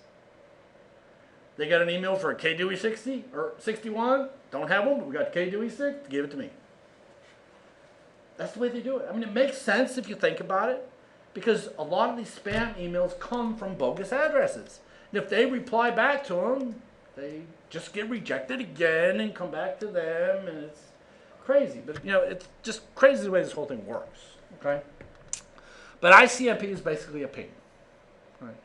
They got an email for KDewey60 or 61, don't have one, but we got KDewey6, give it to me. That's the way they do it. I mean, it makes sense if you think about it, because a lot of these spam emails come from bogus addresses. And if they reply back to them, they just get rejected again and come back to them, and it's crazy. But, it's just crazy the way this whole thing works, okay? But ICMP is basically a ping, right?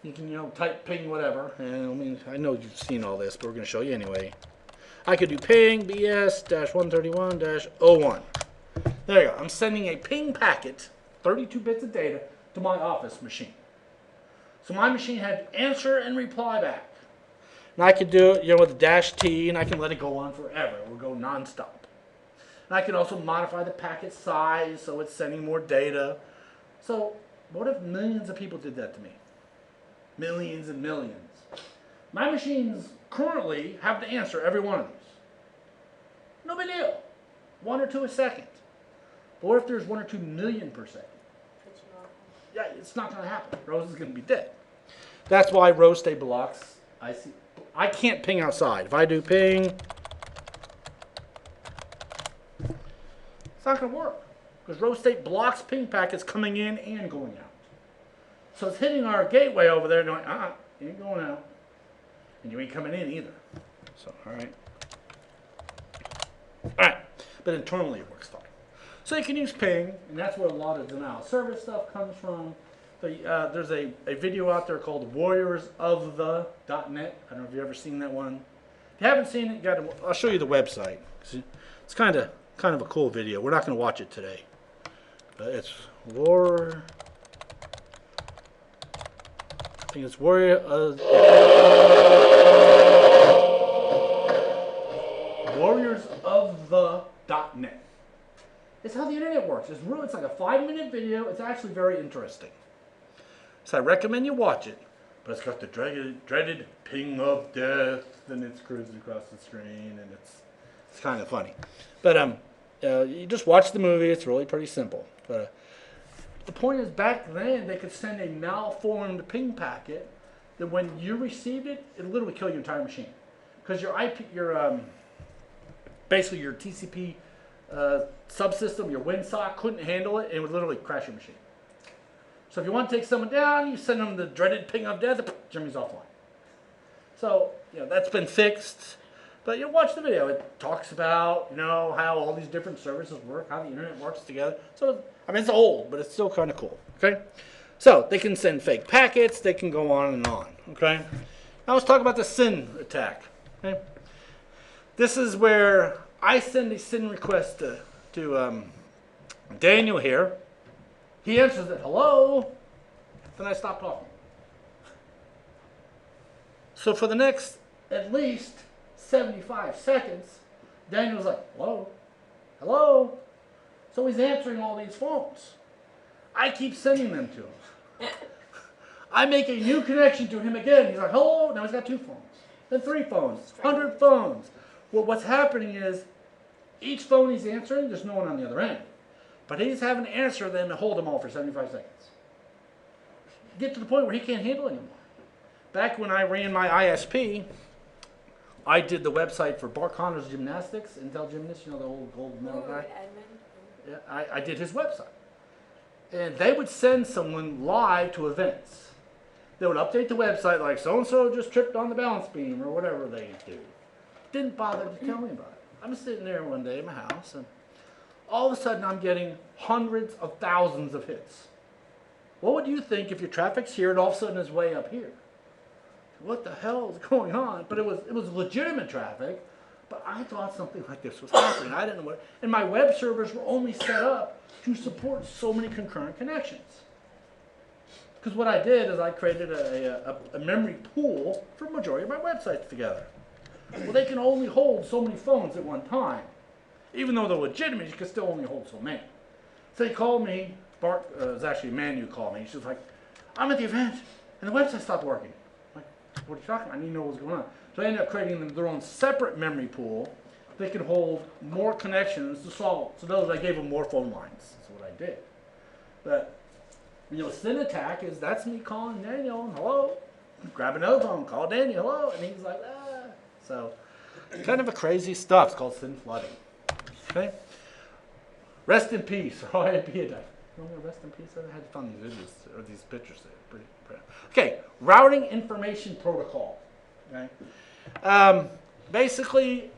You can, type ping whatever, and I know you've seen all this, but we're going to show you anyway. I could do ping BS-131-01. There you go. I'm sending a ping packet, 32 bits of data, to my office machine. So my machine had answer and reply back. And I could do it, with a -T, and I can let it go on forever. It will go nonstop. And I can also modify the packet size so it's sending more data. So what if millions of people did that to me? Millions and millions. My machines currently have to answer every one of these. No big deal. 1 or 2 a second. But what if there's 1 or 2 million per second? Yeah, it's not going to happen. Rose is going to be dead. That's why row state blocks. I can't ping outside. If I do ping, it's not going to work. Because row state blocks ping packets coming in and going out. So it's hitting our gateway over there going, you ain't going out. And you ain't coming in either. So, all right. All right. But internally it works fine. So you can use ping, and that's where a lot of denial of service stuff comes from. There's a video out there called Warriors of the .net. I don't know if you've ever seen that one. If you haven't seen it, I'll show you the website. It's kind of a cool video. We're not going to watch it today. But it's Warriors of the .net. It's how the internet works. It's like a 5-minute video. It's actually very interesting. So I recommend you watch it. But it's got the dreaded ping of death, and it's cruising across the screen, and it's kind of funny. But you just watch the movie. It's really pretty simple. But the point is, back then they could send a malformed ping packet that when you received it, it would literally kill your entire machine, because basically your TCP subsystem, your WinSock, couldn't handle it, and it would literally crash your machine. So if you want to take someone down, you send them the dreaded ping of death, Jimmy's offline. So, that's been fixed. But watch the video. It talks about, how all these different services work, how the internet works together. So, it's old, but it's still kind of cool, okay? So, they can send fake packets, they can go on and on, okay? Now let's talk about the SYN attack, okay? This is where I send a SYN request to Daniel here. He answers it, hello, then I stop talking. So for the next at least 75 seconds, Daniel's like, hello, hello. So he's answering all these phones. I keep sending them to him. I make a new connection to him again. He's like, hello. Now he's got 2 phones, then 3 phones, 100 phones. Well, what's happening is each phone he's answering, there's no one on the other end. But he's having to answer them and hold them all for 75 seconds. Get to the point where he can't handle it anymore. Back when I ran my ISP, I did the website for Bart Connor's Gymnastics, Intel Gymnast, you know, the old gold medal guy. Yeah, I did his website. And they would send someone live to events. They would update the website like so-and-so just tripped on the balance beam or whatever they do. Didn't bother to tell me about it. I'm sitting there one day in my house and all of a sudden I'm getting hundreds of thousands of hits. What would you think if your traffic's here and all of a sudden it's way up here? What the hell is going on? But it was legitimate traffic, but I thought something like this was happening. I didn't know what, and my web servers were only set up to support so many concurrent connections. Because what I did is I created a memory pool for the majority of my websites together. Well, they can only hold so many phones at one time. Even though they're legitimate, you can still only hold so many. So he called me, Bart, it was actually a man who called me. He was like, I'm at the event, and the website stopped working. I'm like, what are you talking about? I need to know what's going on. So I ended up creating them their own separate memory pool. They can hold more connections to solve. So those, I gave them more phone lines. That's what I did. But, you know, SYN attack is, that's me calling Daniel, and hello. Grab another phone, call Daniel, hello. And he's like, ah. So, kind of a crazy stuff. It's called SYN flooding. Okay? Rest in peace, or ICMP Attacks. You want me to rest in peace? I had to find these videos, or these pictures there. Pretty proud. Okay, routing information protocol. Okay? Basically,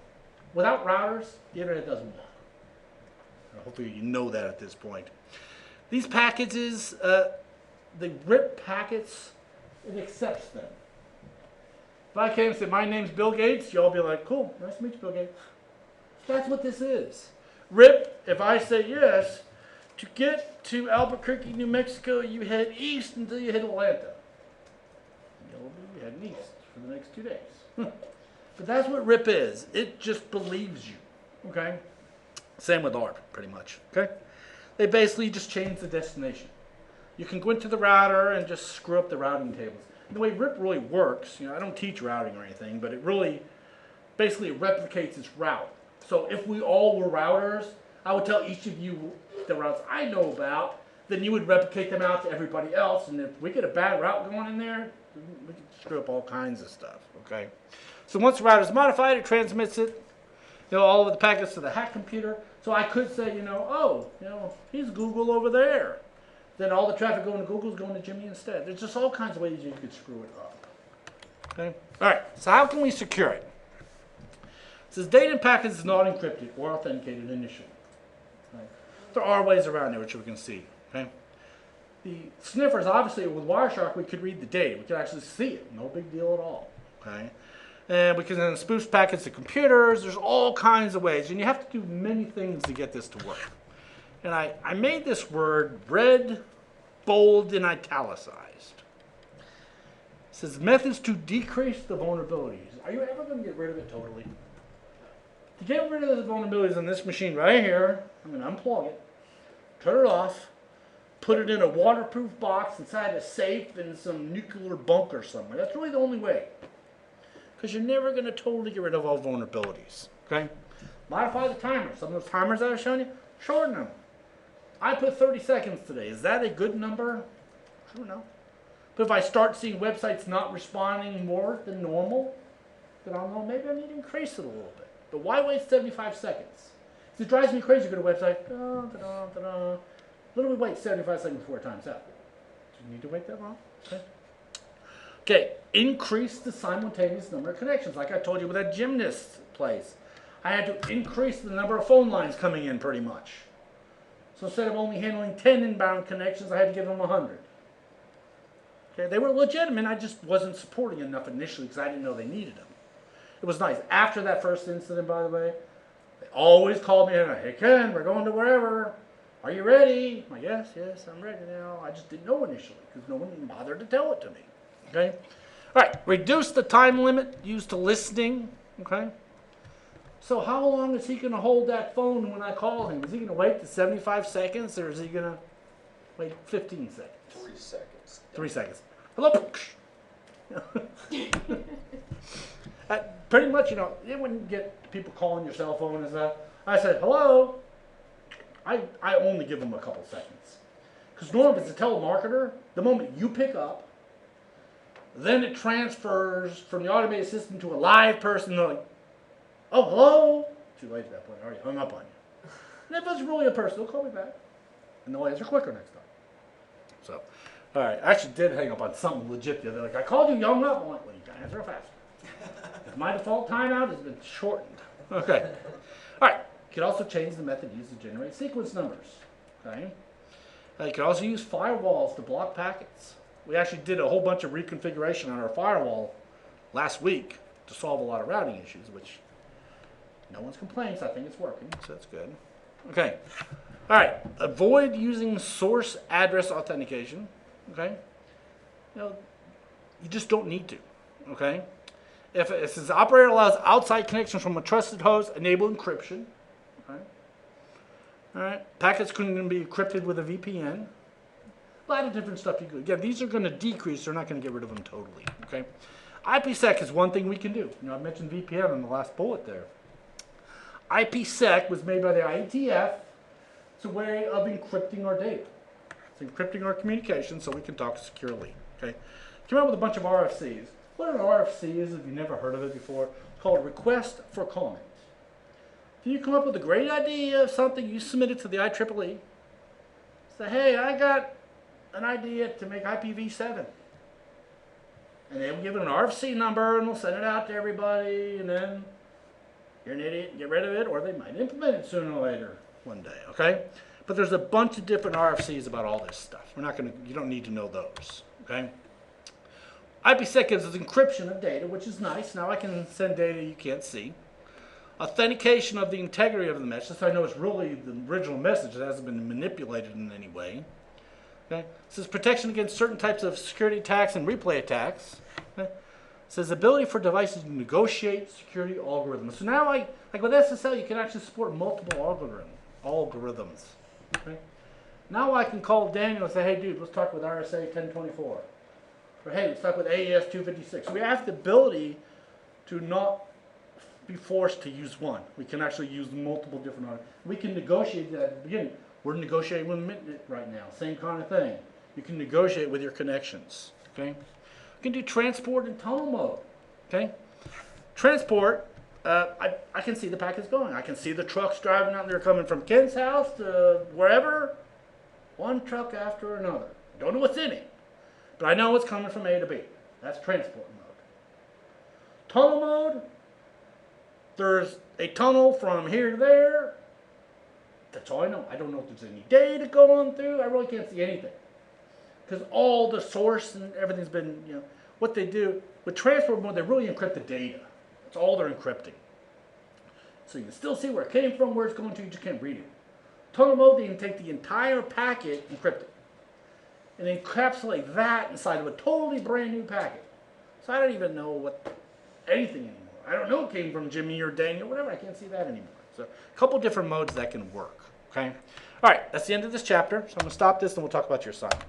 without routers, the internet doesn't work. Hopefully you know that at this point. These packages, they rip packets, it accepts them. If I came and said, my name's Bill Gates, y'all be like, cool, nice to meet you, Bill Gates. That's what this is. RIP, if I say yes, to get to Albuquerque, New Mexico, you head east until you hit Atlanta. You'll be heading east for the next 2 days. But that's what RIP is. It just believes you, okay? Same with ARP, pretty much, okay? They basically just change the destination. You can go into the router and just screw up the routing tables. And the way RIP really works, you know, I don't teach routing or anything, but it really basically replicates its route. So if we all were routers, I would tell each of you the routes I know about, then you would replicate them out to everybody else, and if we get a bad route going in there, we can screw up all kinds of stuff, okay? So once the router is modified, it transmits it, you know, all of the packets to the hack computer. So I could say, you know, oh, you know, he's Google over there. Then all the traffic going to Google is going to Jimmy instead. There's just all kinds of ways you could screw it up. Okay? All right, so how can we secure it? It says data in packets is not encrypted or authenticated initially. Right? There are ways around there, which we can see. Okay? The sniffers, obviously, with Wireshark, we could read the data. We could actually see it. No big deal at all. Okay? And we can then spoof packets to computers. There's all kinds of ways. And you have to do many things to get this to work. And I made this word red, bold, and italicized. It says methods to decrease the vulnerabilities. Are you ever going to get rid of it totally? To get rid of the vulnerabilities on this machine right here, I'm going to unplug it, turn it off, put it in a waterproof box inside a safe in some nuclear bunker somewhere. That's really the only way. Because you're never going to totally get rid of all vulnerabilities. Okay? Modify the timers. Some of those timers that I've shown you, shorten them. I put 30 seconds today. Is that a good number? I don't know. But if I start seeing websites not responding more than normal, then I'll know maybe I need to increase it a little bit. But why wait 75 seconds? It drives me crazy to go to a website. Literally wait 75 seconds before it times out. Do you need to wait that long? Okay. Okay, increase the simultaneous number of connections. Like I told you with that gymnast place. I had to increase the number of phone lines coming in pretty much. So instead of only handling 10 inbound connections, I had to give them 100. Okay, they were legitimate, I just wasn't supporting enough initially because I didn't know they needed them. It was nice. After that first incident, by the way, they always called me and like, hey Ken, we're going to wherever. Are you ready? I'm like, yes, I'm ready now. I just didn't know initially because no one bothered to tell it to me. Okay? All right, reduce the time limit used to listening. Okay? So how long is he going to hold that phone when I call him? Is he going to wait the 75 seconds or is he going to wait 15 seconds? 3 seconds. 3 seconds. Hello? Pretty much, you know, you wouldn't get people calling your cell phone and stuff. I said, hello? I only give them a couple seconds. Because normally if it's a telemarketer, the moment you pick up, Then it transfers from the automated system to a live person. They're like, oh, hello? Too late at that point. I already hung up on you. And if it's really a person, they'll call me back. And they'll answer quicker next time. So, all right. I actually did hang up on something legit the other day. Like, I called you, you hung up. I'm like, well, you can answer faster. My default timeout has been shortened. Okay. All right. You can also change the method used to generate sequence numbers. Okay. You can also use firewalls to block packets. We actually did a whole bunch of reconfiguration on our firewall last week to solve a lot of routing issues, which no one's complained, so I think it's working, so that's good. Okay. All right. Avoid using source address authentication. Okay. You just don't need to. Okay. If it says operator allows outside connections from a trusted host, enable encryption. Okay. All right. Packets can be encrypted with a VPN. A lot of different stuff you can do. Again, these are going to decrease. They're not going to get rid of them totally. Okay. IPSec is one thing we can do. I mentioned VPN in the last bullet there. IPSec was made by the IETF. It's a way of encrypting our data. It's encrypting our communication so we can talk securely. Okay. Came out with a bunch of RFCs. What an RFC is, if you've never heard of it before, it's called Request for Comment. If you come up with a great idea of something, you submit it to the IEEE. Say, hey, I got an idea to make IPv7. And they will give it an RFC number and they'll send it out to everybody, and then you're an idiot and get rid of it, or they might implement it sooner or later one day, okay? But there's a bunch of different RFCs about all this stuff. You don't need to know those, okay? IPSec gives us encryption of data, which is nice. Now I can send data you can't see. Authentication of the integrity of the message, so I know it's really the original message. It hasn't been manipulated in any way. Okay. It says protection against certain types of security attacks and replay attacks. Okay. It says ability for devices to negotiate security algorithms. So now, like with SSL, you can actually support multiple algorithms. Okay. Now I can call Daniel and say, hey, dude, let's talk with RSA 1024. Or hey, let's talk with AES 256. So we have the ability to not be forced to use one. We can actually use multiple different. We can negotiate that at the beginning. We're negotiating with Mint right now. Same kind of thing. You can negotiate with your connections. Okay. You can do transport in tunnel mode. Okay. Transport. I can see the packets going. I can see the trucks driving out there coming from Ken's house to wherever. One truck after another. Don't know what's in it. But I know it's coming from A to B. That's transport mode. Tunnel mode, there's a tunnel from here to there. That's all I know. I don't know if there's any data going through. I really can't see anything. Because all the source and everything's been, what they do. With transport mode, they really encrypt the data. That's all they're encrypting. So you can still see where it came from, where it's going to, you just can't read it. Tunnel mode, they can take the entire packet, encrypt it, and encapsulate that inside of a totally brand new packet. So I don't even know anything anymore. I don't know it came from Jimmy or Daniel, whatever. I can't see that anymore. So a couple different modes that can work. Okay. All right. That's the end of this chapter. So I'm going to stop this and we'll talk about your assignment.